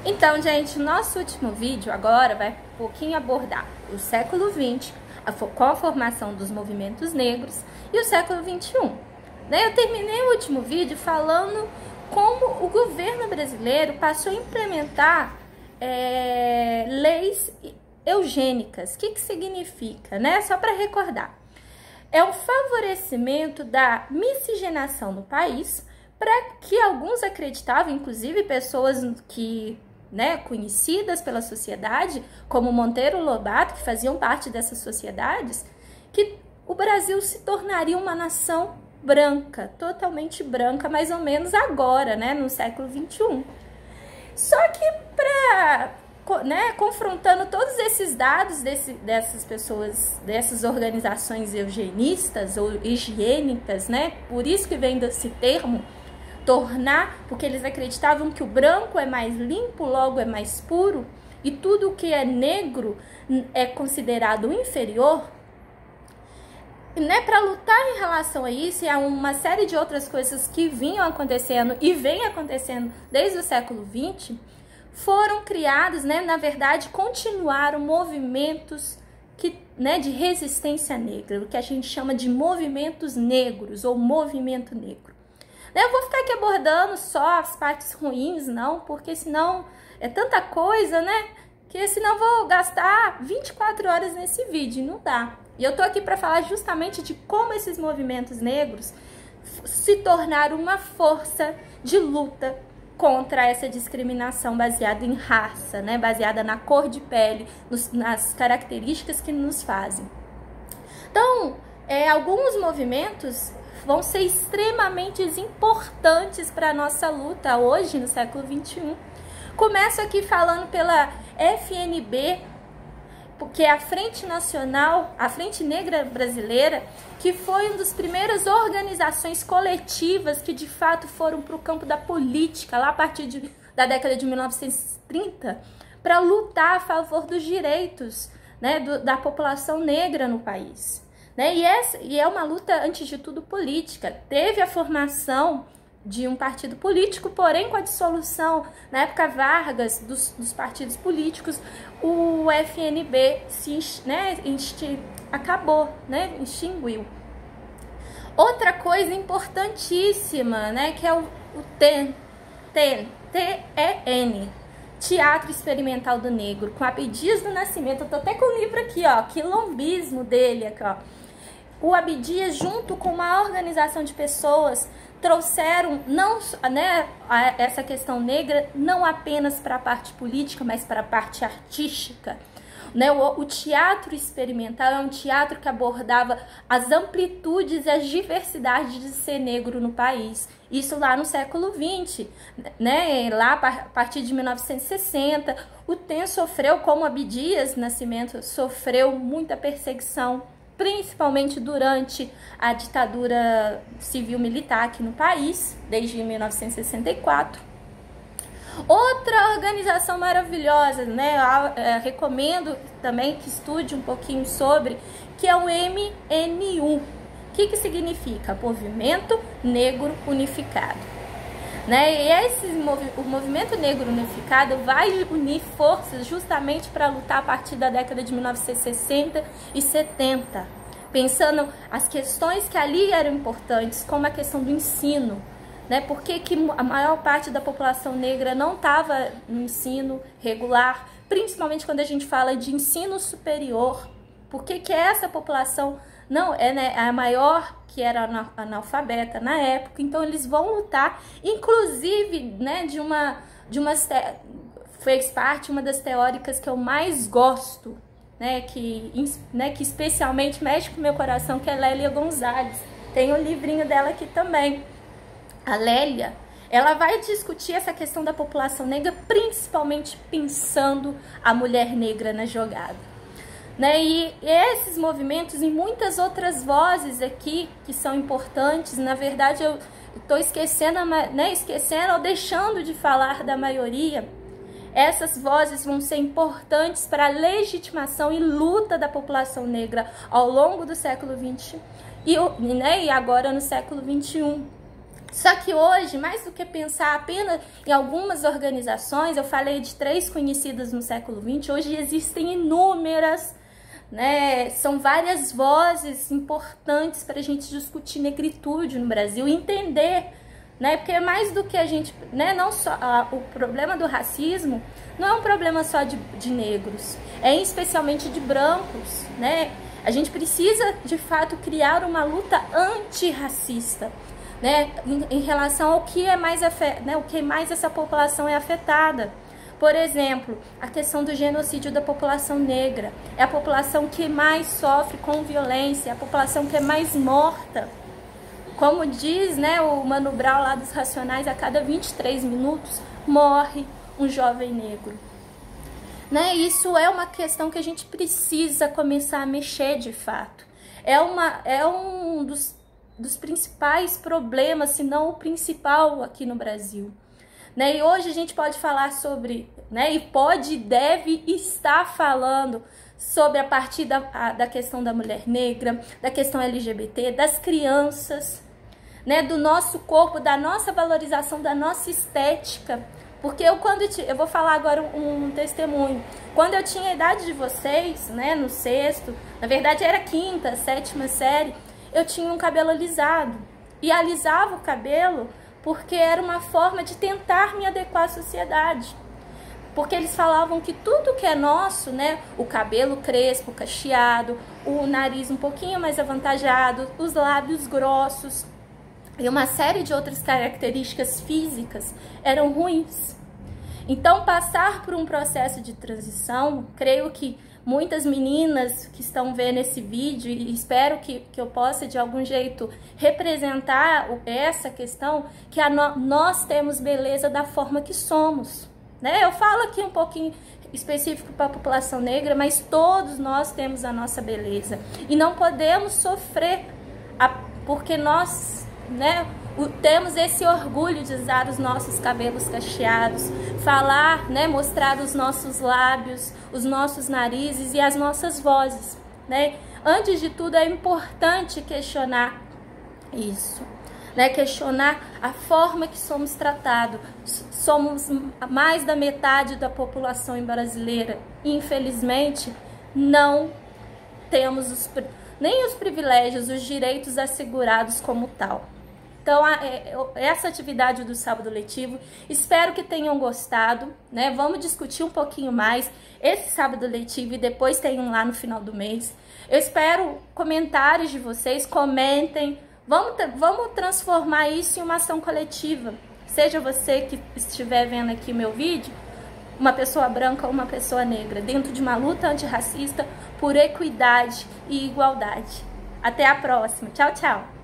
Então, gente, nosso último vídeo agora vai um pouquinho abordar o século XX, com a formação dos movimentos negros, e o século XXI. Eu terminei o último vídeo falando como o governo brasileiro passou a implementar leis eugênicas. O que significa, né? Só para recordar. É o favorecimento da miscigenação no país, para que alguns acreditavam, inclusive pessoas que, conhecidas pela sociedade, como Monteiro Lobato, que faziam parte dessas sociedades, que o Brasil se tornaria uma nação branca, totalmente branca, mais ou menos agora, no século XXI. Só que confrontando todos esses dados dessas pessoas, dessas organizações eugenistas ou higiênicas, por isso que vem desse termo, porque eles acreditavam que o branco é mais limpo, logo é mais puro, e tudo que é negro é considerado inferior. Para lutar em relação a isso, e a uma série de outras coisas que vinham acontecendo e vem acontecendo desde o século XX, foram criados, na verdade, continuaram movimentos de resistência negra, o que a gente chama de movimentos negros ou movimento negro. Eu vou ficar aqui abordando só as partes ruins, não, porque senão é tanta coisa, que senão eu vou gastar 24 horas nesse vídeo, não dá. E eu tô aqui para falar justamente de como esses movimentos negros se tornaram uma força de luta contra essa discriminação baseada em raça, baseada na cor de pele, nas características que nos fazem. Então, alguns movimentos vão ser extremamente importantes para a nossa luta hoje, no século XXI. Começo aqui falando pela FNB, porque é a Frente Nacional, a Frente Negra Brasileira, que foi uma das primeiras organizações coletivas que de fato foram para o campo da política, lá a partir da década de 1930, para lutar a favor dos direitos da população negra no país. E é uma luta, antes de tudo, política. Teve a formação de um partido político, porém com a dissolução, na época Vargas, dos partidos políticos, o FNB extinguiu. Outra coisa importantíssima, que é o TEN, Teatro Experimental do Negro, com Abdias do Nascimento. Eu tô até com o livro aqui, ó, quilombismo dele, aqui, ó. O Abdias, junto com uma organização de pessoas, trouxeram essa questão negra não apenas para a parte política, mas para a parte artística. O teatro experimental é um teatro que abordava as amplitudes e as diversidades de ser negro no país. Isso lá no século XX, lá a partir de 1960, o TEN sofreu, como Abdias Nascimento, sofreu muita perseguição, principalmente durante a ditadura civil-militar aqui no país, desde 1964. Outra organização maravilhosa, eu recomendo também que estude um pouquinho sobre, que é o MNU. O que significa? Movimento Negro Unificado. O Movimento Negro Unificado vai unir forças justamente para lutar a partir da década de 1960 e 70, pensando as questões que ali eram importantes, como a questão do ensino. Por que a maior parte da população negra não estava no ensino regular, principalmente quando a gente fala de ensino superior? Por que essa população não é a maior, que era analfabeta na época? Então eles vão lutar, inclusive fez parte uma das teóricas que eu mais gosto, que especialmente mexe com o meu coração, que é Lélia Gonzalez. Tem um livrinho dela aqui também. A Lélia, ela vai discutir essa questão da população negra, principalmente pensando a mulher negra na jogada. E esses movimentos e muitas outras vozes aqui que são importantes, na verdade eu estou esquecendo ou deixando de falar da maioria. Essas vozes vão ser importantes para a legitimação e luta da população negra ao longo do século XX e agora no século XXI. Só que hoje, mais do que pensar apenas em algumas organizações, eu falei de 3 conhecidas no século XX, hoje existem inúmeras, né? São várias vozes importantes para a gente discutir negritude no Brasil, entender, né? Porque mais do que a gente, né? Não só o problema do racismo não é um problema só de negros, é especialmente de brancos, né? A gente precisa, de fato, criar uma luta antirracista, né, em relação ao que é mais, né, o que mais essa população é afetada. Por exemplo, a questão do genocídio da população negra. É a população que mais sofre com violência, é a população que é mais morta. Como diz, né, o Mano Brown lá dos Racionais, a cada 23 minutos morre um jovem negro. Né? Isso é uma questão que a gente precisa começar a mexer de fato. É um dos principais problemas, se não o principal aqui no Brasil. Né? E hoje a gente pode falar sobre, né, e pode e deve estar falando sobre a partir da questão da mulher negra, da questão LGBT, das crianças, né, do nosso corpo, da nossa valorização, da nossa estética. Porque eu vou falar agora um testemunho. Quando eu tinha a idade de vocês, né, no 6º, na verdade era 5ª, 7ª série, eu tinha um cabelo alisado. E alisava o cabelo porque era uma forma de tentar me adequar à sociedade. Porque eles falavam que tudo que é nosso, né, o cabelo crespo, cacheado, o nariz um pouquinho mais avantajado, os lábios grossos e uma série de outras características físicas eram ruins. Então, passar por um processo de transição, creio que muitas meninas que estão vendo esse vídeo, e espero que eu possa de algum jeito representar essa questão, que nós temos beleza da forma que somos, né? Eu falo aqui um pouquinho específico para a população negra, mas todos nós temos a nossa beleza e não podemos sofrer porque nós, né, temos esse orgulho de usar os nossos cabelos cacheados, falar, né, mostrar os nossos lábios, os nossos narizes e as nossas vozes, né? Antes de tudo é importante questionar isso, né? Questionar a forma que somos tratados. Somos mais da metade da população brasileira. Infelizmente, não temos nem os privilégios, os direitos assegurados como tal. Então, essa atividade do sábado letivo, espero que tenham gostado, né? Vamos discutir um pouquinho mais esse sábado letivo e depois tem um lá no final do mês. Eu espero comentários de vocês, comentem, vamos transformar isso em uma ação coletiva. Seja você que estiver vendo aqui meu vídeo, uma pessoa branca ou uma pessoa negra, dentro de uma luta antirracista por equidade e igualdade. Até a próxima. Tchau, tchau.